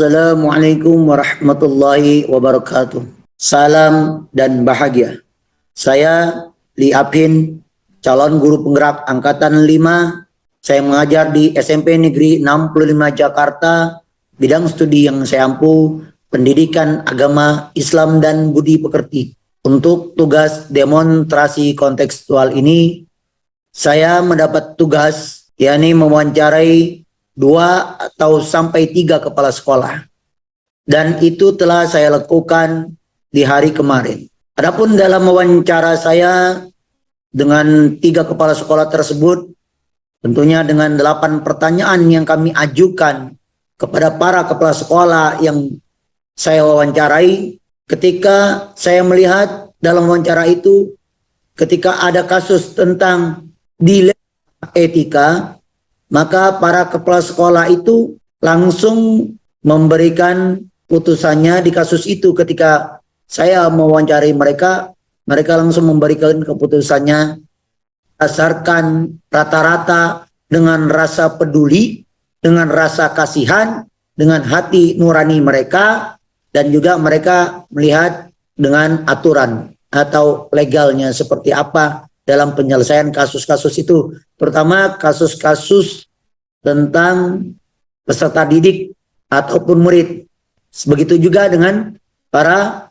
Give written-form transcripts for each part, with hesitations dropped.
Assalamualaikum warahmatullahi wabarakatuh. Salam dan bahagia. Saya Li Apin, calon guru penggerak Angkatan 5. Saya mengajar di SMP Negeri 65 Jakarta. Bidang studi yang saya ampu, pendidikan agama Islam dan budi pekerti. Untuk tugas demonstrasi kontekstual ini, saya mendapat tugas yakni mewawancarai 2 atau sampai 3 kepala sekolah. Dan itu telah saya lakukan di hari kemarin. Adapun dalam wawancara saya dengan 3 kepala sekolah tersebut, tentunya dengan 8 pertanyaan yang kami ajukan kepada para kepala sekolah yang saya wawancarai, ketika saya melihat dalam wawancara itu, ketika ada kasus tentang dilema etika, maka para kepala sekolah itu langsung memberikan putusannya di kasus itu. Ketika saya mewawancarai mereka, mereka langsung memberikan keputusannya berdasarkan rata-rata dengan rasa peduli, dengan rasa kasihan, dengan hati nurani mereka, dan juga mereka melihat dengan aturan atau legalnya seperti apa dalam penyelesaian kasus-kasus itu, terutama kasus-kasus tentang peserta didik ataupun murid. Begitu juga dengan para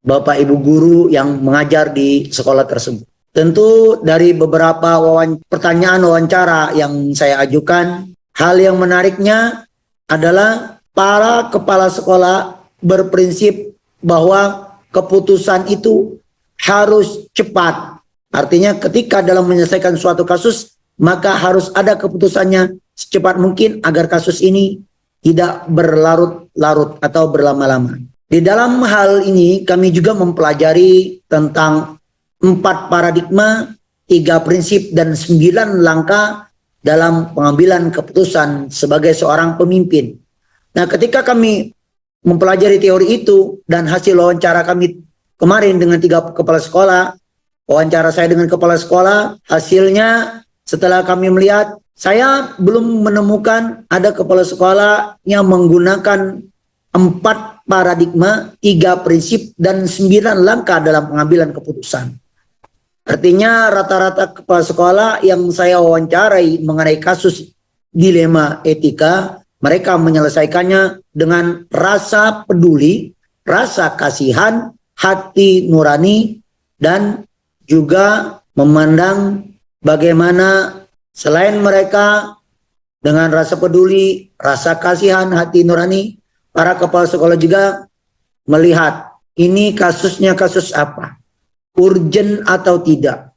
Bapak Ibu guru yang mengajar di sekolah tersebut. Tentu dari beberapa pertanyaan wawancara yang saya ajukan, hal yang menariknya adalah para kepala sekolah berprinsip bahwa keputusan itu harus cepat. Artinya ketika dalam menyelesaikan suatu kasus, maka harus ada keputusannya secepat mungkin agar kasus ini tidak berlarut-larut atau berlama-lama. Di dalam hal ini kami juga mempelajari tentang 4 paradigma, 3 prinsip, dan 9 langkah dalam pengambilan keputusan sebagai seorang pemimpin. Nah, ketika kami mempelajari teori itu dan hasil wawancara kami kemarin dengan 3 kepala sekolah, wawancara saya dengan kepala sekolah, hasilnya setelah kami melihat, saya belum menemukan ada kepala sekolah yang menggunakan 4 paradigma, 3 prinsip, dan 9 langkah dalam pengambilan keputusan. Artinya rata-rata kepala sekolah yang saya wawancarai mengenai kasus dilema etika, mereka menyelesaikannya dengan rasa peduli, rasa kasihan, hati nurani, dan juga memandang bagaimana selain mereka dengan rasa peduli, rasa kasihan, hati nurani, para kepala sekolah juga melihat ini kasusnya kasus apa, urgen atau tidak.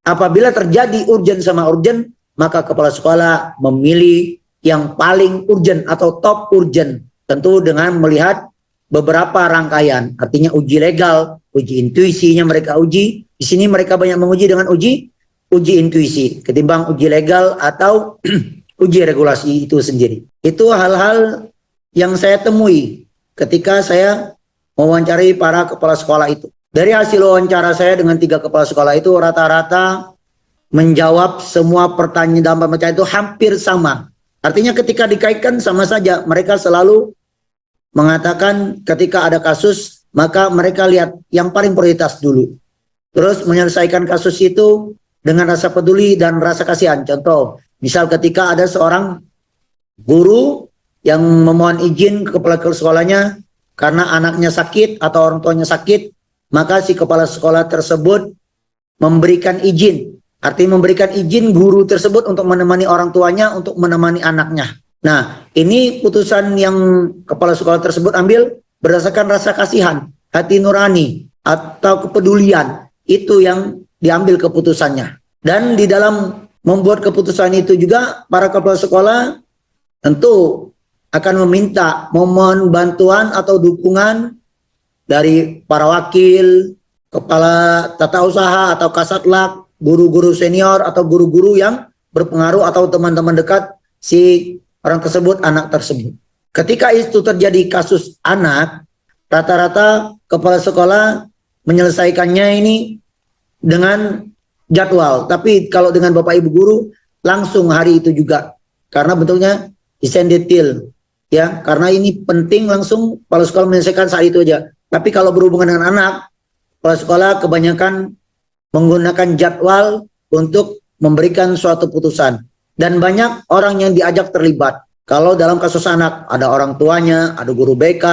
Apabila terjadi urgen sama urgen, maka kepala sekolah memilih yang paling urgen atau top urgen, tentu dengan melihat beberapa rangkaian. Artinya uji legal, uji intuisinya mereka uji. Di sini mereka banyak menguji dengan uji intuisi ketimbang uji legal atau uji regulasi itu sendiri. Itu hal-hal yang saya temui ketika saya mewawancarai para kepala sekolah itu. Dari hasil wawancara saya dengan 3 kepala sekolah itu, rata-rata menjawab semua pertanyaan dalam pemecah itu hampir sama. Artinya ketika dikaitkan sama saja, mereka selalu mengatakan ketika ada kasus, maka mereka lihat yang paling prioritas dulu. Terus menyelesaikan kasus itu dengan rasa peduli dan rasa kasihan. Contoh, misal ketika ada seorang guru yang memohon izin ke kepala sekolahnya karena anaknya sakit atau orang tuanya sakit, maka si kepala sekolah tersebut memberikan izin. Artinya memberikan izin guru tersebut untuk menemani orang tuanya, untuk menemani anaknya. Nah, ini putusan yang kepala sekolah tersebut ambil berdasarkan rasa kasihan, hati nurani, atau kepedulian. Itu yang diambil keputusannya. Dan di dalam membuat keputusan itu juga, para kepala sekolah tentu akan meminta, memohon bantuan atau dukungan dari para wakil, kepala tata usaha atau kasatlag, guru-guru senior atau guru-guru yang berpengaruh atau teman-teman dekat si orang tersebut, anak tersebut. Ketika itu terjadi kasus anak, rata-rata kepala sekolah menyelesaikannya ini dengan jadwal. Tapi kalau dengan Bapak Ibu guru, langsung hari itu juga. Karena bentuknya desain detail. ya, karena ini penting langsung kepala sekolah menyelesaikan saat itu aja. Tapi kalau berhubungan dengan anak, kepala sekolah kebanyakan menggunakan jadwal untuk memberikan suatu putusan. Dan banyak orang yang diajak terlibat. Kalau dalam kasus anak, ada orang tuanya, ada guru BK,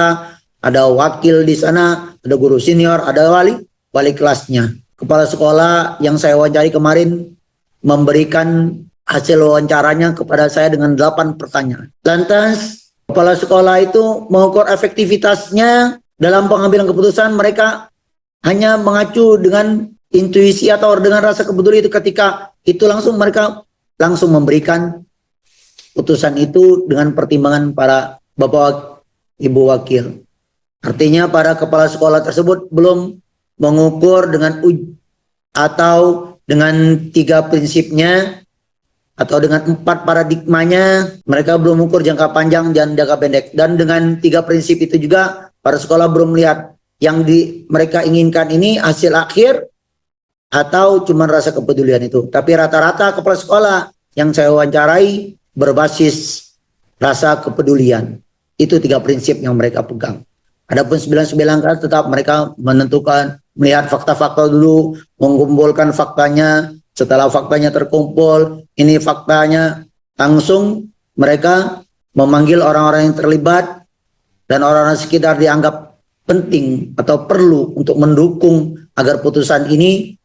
ada wakil di sana, ada guru senior, ada wali kelasnya. Kepala sekolah yang saya wawancari kemarin memberikan hasil wawancaranya kepada saya dengan 8 pertanyaan. Lantas, kepala sekolah itu mengukur efektivitasnya dalam pengambilan keputusan. Mereka hanya mengacu dengan intuisi atau dengan rasa kepedulian itu, ketika itu langsung mereka langsung memberikan putusan itu dengan pertimbangan para bapak ibu wakil. Artinya para kepala sekolah tersebut belum mengukur dengan atau dengan 3 prinsipnya atau dengan 4 paradigmanya. Mereka belum mengukur jangka panjang dan jangka pendek. Dan dengan 3 prinsip itu juga para sekolah belum melihat yang mereka inginkan ini hasil akhir atau cuma rasa kepedulian itu. Tapi rata-rata kepala sekolah yang saya wawancarai berbasis rasa kepedulian. Itu 3 prinsip yang mereka pegang. Adapun 99 kan tetap mereka menentukan, melihat fakta-fakta dulu, mengumpulkan faktanya. Setelah faktanya terkumpul, ini faktanya, langsung mereka memanggil orang-orang yang terlibat dan orang-orang sekitar dianggap penting atau perlu untuk mendukung agar putusan ini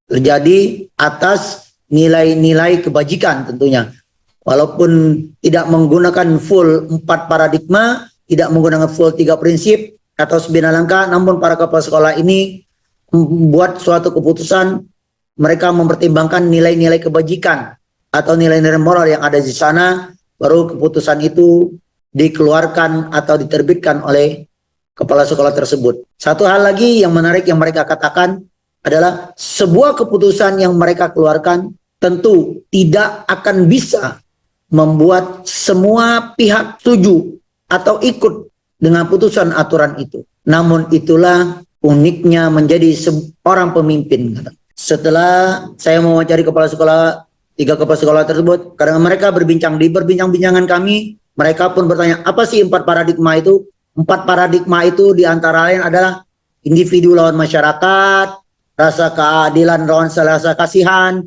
terjadi atas nilai-nilai kebajikan tentunya. Walaupun tidak menggunakan full 4 paradigma, tidak menggunakan full 3 prinsip atau 9 langkah, namun para kepala sekolah ini membuat suatu keputusan. Mereka mempertimbangkan nilai-nilai kebajikan atau nilai-nilai moral yang ada di sana, baru keputusan itu dikeluarkan atau diterbitkan oleh kepala sekolah tersebut. Satu hal lagi yang menarik yang mereka katakan adalah sebuah keputusan yang mereka keluarkan tentu tidak akan bisa membuat semua pihak setuju atau ikut dengan putusan aturan itu. Namun itulah uniknya menjadi seorang pemimpin. Setelah saya mewawancari kepala sekolah, 3 kepala sekolah tersebut, karena mereka berbincang di perbincangan kami, mereka pun bertanya, apa sih 4 paradigma itu? 4 paradigma itu diantara lain adalah individu lawan masyarakat, rasa keadilan lawan rasa kasihan,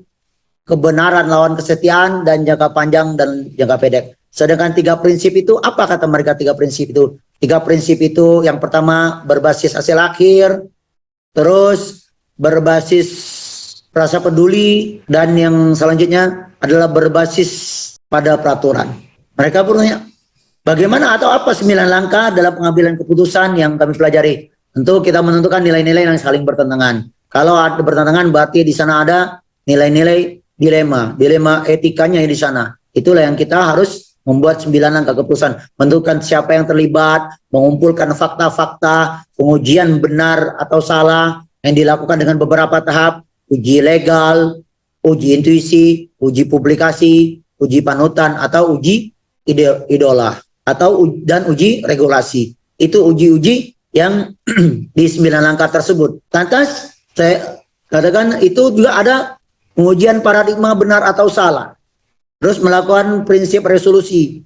kebenaran lawan kesetiaan, dan jangka panjang dan jangka pendek. Sedangkan 3 prinsip itu, apa kata mereka 3 prinsip itu? 3 prinsip itu yang pertama berbasis hasil akhir, terus berbasis rasa peduli, dan yang selanjutnya adalah berbasis pada peraturan. Mereka bertanya, bagaimana atau apa 9 langkah dalam pengambilan keputusan yang kami pelajari? Tentu kita menentukan nilai-nilai yang saling bertentangan. Kalau ada bertentangan berarti di sana ada nilai-nilai dilema etikanya di sana. Itulah yang kita harus membuat 9 langkah keputusan, menentukan siapa yang terlibat, mengumpulkan fakta-fakta, pengujian benar atau salah yang dilakukan dengan beberapa tahap, uji legal, uji intuisi, uji publikasi, uji panutan atau uji idola atau dan uji regulasi. Itu uji-uji yang di 9 langkah tersebut. Lantas saya katakan itu juga ada pengujian paradigma benar atau salah. Terus melakukan prinsip resolusi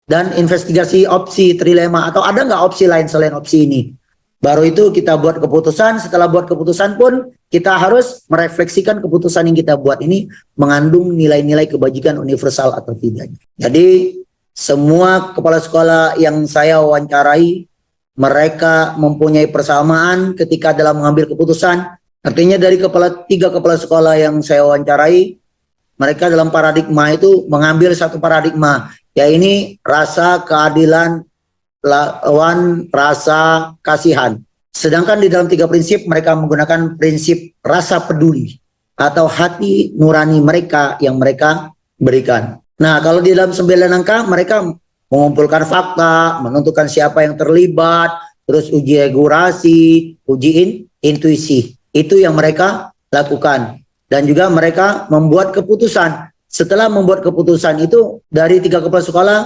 dan investigasi opsi trilema, atau ada nggak opsi lain selain opsi ini. Baru itu kita buat keputusan. Setelah buat keputusan pun kita harus merefleksikan keputusan yang kita buat ini mengandung nilai-nilai kebajikan universal atau tidak. Jadi semua kepala sekolah yang saya wawancarai, mereka mempunyai persamaan ketika dalam mengambil keputusan. Artinya dari 3 kepala sekolah yang saya wawancarai, mereka dalam paradigma itu mengambil satu paradigma, yaitu rasa keadilan lawan rasa kasihan. Sedangkan di dalam 3 prinsip mereka menggunakan prinsip rasa peduli atau hati nurani mereka yang mereka berikan. Nah, kalau di dalam 9 langkah mereka mengumpulkan fakta, menentukan siapa yang terlibat, terus uji regulasi, uji intuisi. Itu yang mereka lakukan. Dan juga mereka membuat keputusan. Setelah membuat keputusan itu, dari 3 kepala sekolah,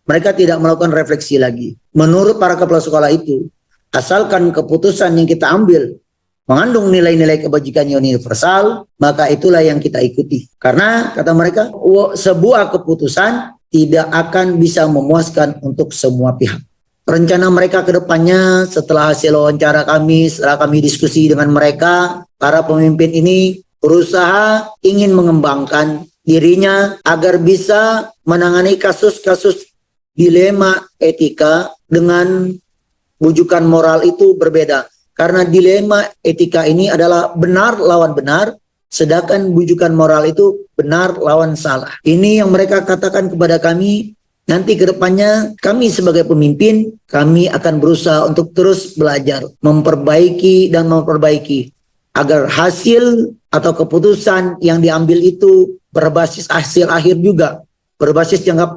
mereka tidak melakukan refleksi lagi. Menurut para kepala sekolah itu, asalkan keputusan yang kita ambil mengandung nilai-nilai kebajikan universal, maka itulah yang kita ikuti. Karena kata mereka, sebuah keputusan tidak akan bisa memuaskan untuk semua pihak. Rencana mereka ke depannya setelah hasil wawancara kami, setelah kami diskusi dengan mereka, para pemimpin ini berusaha ingin mengembangkan dirinya agar bisa menangani kasus-kasus dilema etika dengan bujukan moral itu berbeda. Karena dilema etika ini adalah benar lawan benar, sedangkan bujukan moral itu benar lawan salah. Ini yang mereka katakan kepada kami. Nanti ke depannya kami sebagai pemimpin, kami akan berusaha untuk terus belajar, memperbaiki agar hasil atau keputusan yang diambil itu berbasis hasil akhir juga, berbasis jangka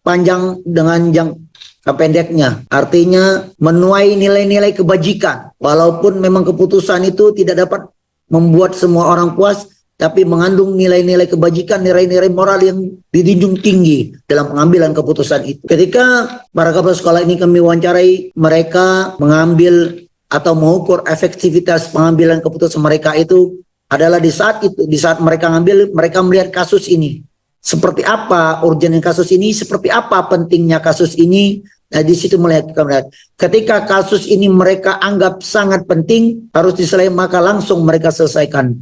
panjang dengan jangka pendeknya. Artinya menuai nilai-nilai kebajikan, walaupun memang keputusan itu tidak dapat membuat semua orang puas, tapi mengandung nilai-nilai kebajikan, nilai-nilai moral yang dijunjung tinggi dalam pengambilan keputusan itu. Ketika para kepala sekolah ini kami wawancarai, mereka mengambil atau mengukur efektivitas pengambilan keputusan mereka itu adalah di saat mereka ngambil, mereka melihat kasus ini. Seperti apa urgennya kasus ini, seperti apa pentingnya kasus ini. Nah, di situ melihat ketika kasus ini mereka anggap sangat penting, harus diselesaikan, maka langsung mereka selesaikan.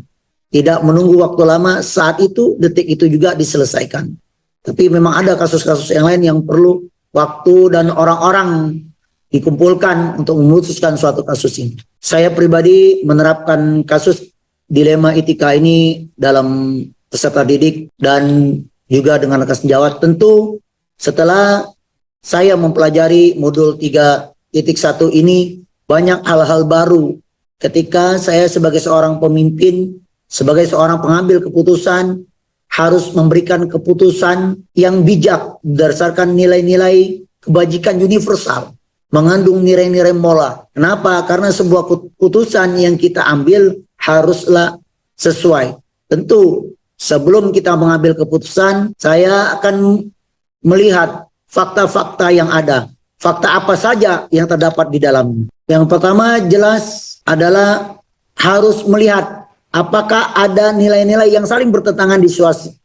Tidak menunggu waktu lama, saat itu, detik itu juga diselesaikan. Tapi memang ada kasus-kasus yang lain yang perlu waktu dan orang-orang dikumpulkan untuk memutuskan suatu kasus ini. Saya pribadi menerapkan kasus dilema etika ini dalam peserta didik dan juga dengan rekan sejawat. Tentu setelah saya mempelajari modul 3.1 ini, banyak hal-hal baru ketika saya sebagai seorang pemimpin, sebagai seorang pengambil keputusan, harus memberikan keputusan yang bijak berdasarkan nilai-nilai kebajikan universal, mengandung nilai-nilai moral. Kenapa? Karena sebuah keputusan yang kita ambil haruslah sesuai. Tentu sebelum kita mengambil keputusan, saya akan melihat fakta-fakta yang ada. Fakta apa saja yang terdapat di dalamnya. Yang pertama jelas adalah harus melihat apakah ada nilai-nilai yang saling bertentangan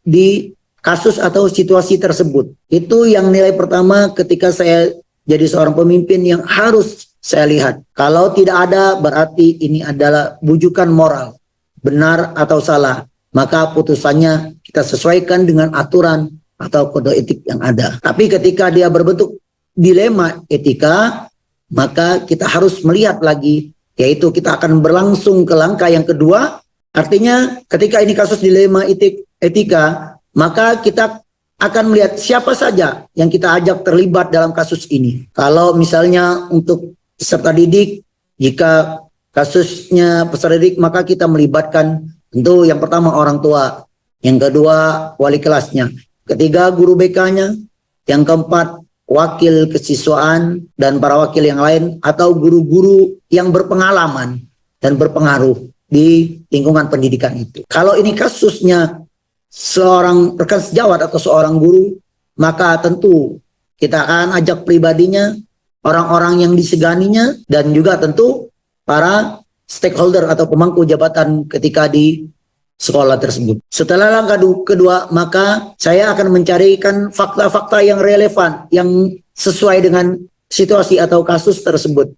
di kasus atau situasi tersebut. Itu yang nilai pertama ketika saya jadi seorang pemimpin yang harus saya lihat. Kalau tidak ada, berarti ini adalah bujukan moral. Benar atau salah. Maka putusannya kita sesuaikan dengan aturan atau kode etik yang ada. Tapi ketika dia berbentuk dilema etika, maka kita harus melihat lagi, yaitu kita akan berlangsung ke langkah yang kedua. Artinya ketika ini kasus dilema etika, maka kita akan melihat siapa saja yang kita ajak terlibat dalam kasus ini. Kalau misalnya untuk peserta didik, jika kasusnya peserta didik, maka kita melibatkan tentu yang pertama orang tua, yang kedua wali kelasnya, ketiga guru BK-nya, yang keempat wakil kesiswaan dan para wakil yang lain atau guru-guru yang berpengalaman dan berpengaruh di lingkungan pendidikan itu. Kalau ini kasusnya seorang rekan sejawat atau seorang guru, maka tentu kita akan ajak pribadinya, orang-orang yang diseganinya, dan juga tentu para stakeholder atau pemangku jabatan ketika di sekolah tersebut. Setelah langkah kedua, maka saya akan mencarikan fakta-fakta yang relevan, yang sesuai dengan situasi atau kasus tersebut.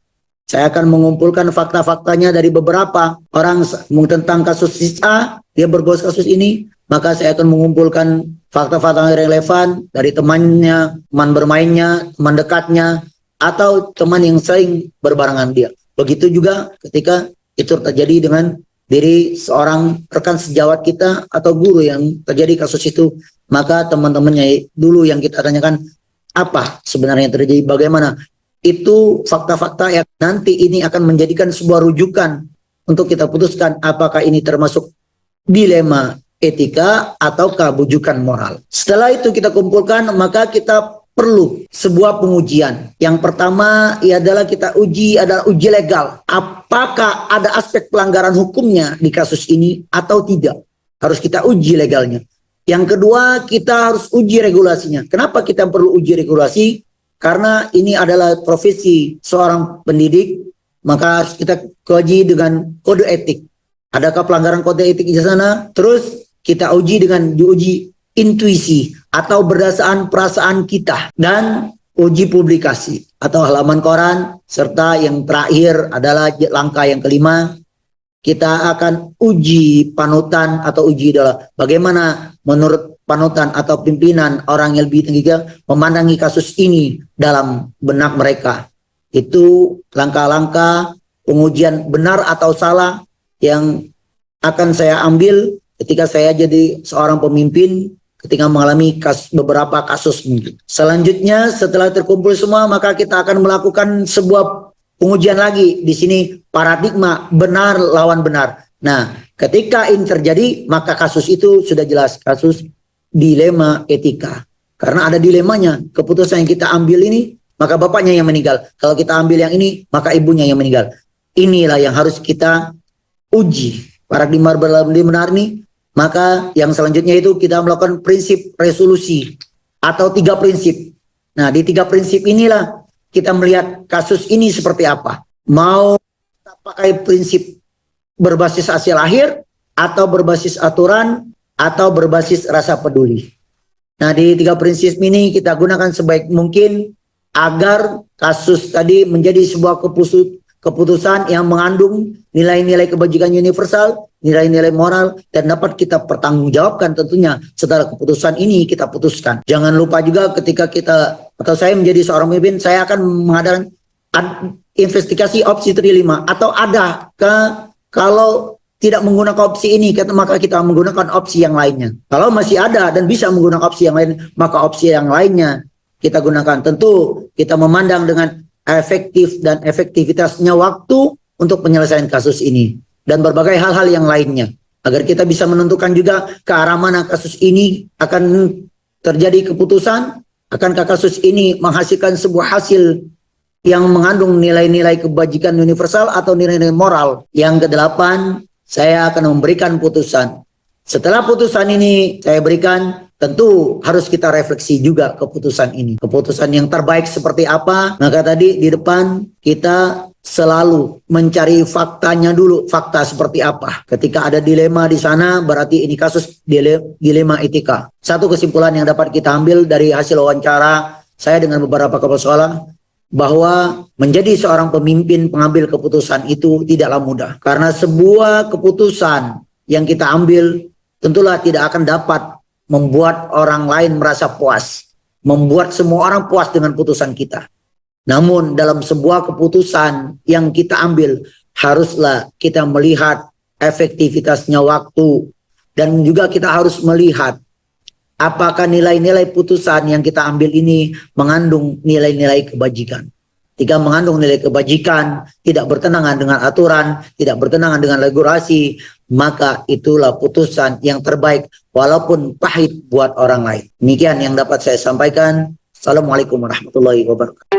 Saya akan mengumpulkan fakta-faktanya dari beberapa orang tentang kasus A, dia bergos kasus ini, maka saya akan mengumpulkan fakta-fakta yang relevan dari temannya, teman bermainnya, teman dekatnya, atau teman yang sering berbarengan dia. Begitu juga ketika itu terjadi dengan diri seorang rekan sejawat kita atau guru yang terjadi kasus itu, maka teman-temannya dulu yang kita tanyakan, apa sebenarnya yang terjadi, bagaimana. Itu fakta-fakta yang nanti ini akan menjadikan sebuah rujukan untuk kita putuskan apakah ini termasuk dilema etika ataukah bujukan moral. Setelah itu kita kumpulkan, maka kita perlu sebuah pengujian. Yang pertama adalah kita adalah uji legal. Apakah ada aspek pelanggaran hukumnya di kasus ini atau tidak? Harus kita uji legalnya. Yang kedua, kita harus uji regulasinya. Kenapa kita perlu uji regulasi? Karena ini adalah profesi seorang pendidik, maka harus kita uji dengan kode etik. Adakah pelanggaran kode etik di sana? Terus kita uji dengan diuji intuisi. atau berdasarkan perasaan kita, dan uji publikasi atau halaman koran, serta yang terakhir adalah langkah yang kelima, kita akan uji panutan atau uji idola. Bagaimana menurut panutan atau pimpinan orang yang lebih tinggi memandangi kasus ini dalam benak mereka. Itu langkah-langkah pengujian benar atau salah yang akan saya ambil ketika saya jadi seorang pemimpin ketika mengalami beberapa kasus mungkin. Selanjutnya setelah terkumpul semua, maka kita akan melakukan sebuah pengujian lagi di sini, paradigma benar lawan benar. Nah, ketika ini terjadi, maka kasus itu sudah jelas kasus dilema etika. Karena ada dilemanya, keputusan yang kita ambil ini, maka bapaknya yang meninggal. Kalau kita ambil yang ini, maka ibunya yang meninggal. Inilah yang harus kita uji. Paradigma benar ini, maka yang selanjutnya itu kita melakukan prinsip resolusi atau 3 prinsip. Nah, di 3 prinsip inilah kita melihat kasus ini seperti apa. Mau kita pakai prinsip berbasis hasil akhir, atau berbasis aturan, atau berbasis rasa peduli. Nah, di 3 prinsip ini kita gunakan sebaik mungkin agar kasus tadi menjadi sebuah keputusan yang mengandung nilai-nilai kebajikan universal, nilai-nilai moral, dan dapat kita pertanggungjawabkan tentunya setelah keputusan ini kita putuskan. Jangan lupa juga ketika kita atau saya menjadi seorang pemimpin, saya akan mengadakan investigasi opsi 5 atau ada kalau tidak menggunakan opsi ini, maka kita menggunakan opsi yang lainnya. Kalau masih ada dan bisa menggunakan opsi yang lain, maka opsi yang lainnya kita gunakan. Tentu kita memandang dengan efektif dan efektivitasnya waktu untuk penyelesaian kasus ini dan berbagai hal-hal yang lainnya, agar kita bisa menentukan juga ke arah mana kasus ini akan terjadi keputusan. Akankah kasus ini menghasilkan sebuah hasil yang mengandung nilai-nilai kebajikan universal atau nilai-nilai moral? Yang ke-8, saya akan memberikan putusan. Setelah putusan ini saya berikan, tentu harus kita refleksi juga keputusan ini. Keputusan yang terbaik seperti apa? Maka tadi di depan kita selalu mencari faktanya dulu. Fakta seperti apa? Ketika ada dilema di sana, berarti ini kasus dilema etika. Satu kesimpulan yang dapat kita ambil dari hasil wawancara saya dengan beberapa kepala sekolah, bahwa menjadi seorang pemimpin pengambil keputusan itu tidaklah mudah. Karena sebuah keputusan yang kita ambil tentulah tidak akan dapat membuat orang lain merasa puas, membuat semua orang puas dengan putusan kita. Namun dalam sebuah keputusan yang kita ambil, haruslah kita melihat efektivitasnya waktu, dan juga kita harus melihat apakah nilai-nilai putusan yang kita ambil ini mengandung nilai-nilai kebajikan. Jika mengandung nilai kebajikan, tidak bertentangan dengan aturan, tidak bertentangan dengan regulasi, maka itulah putusan yang terbaik walaupun pahit buat orang lain. Demikian yang dapat saya sampaikan. Assalamualaikum warahmatullahi wabarakatuh.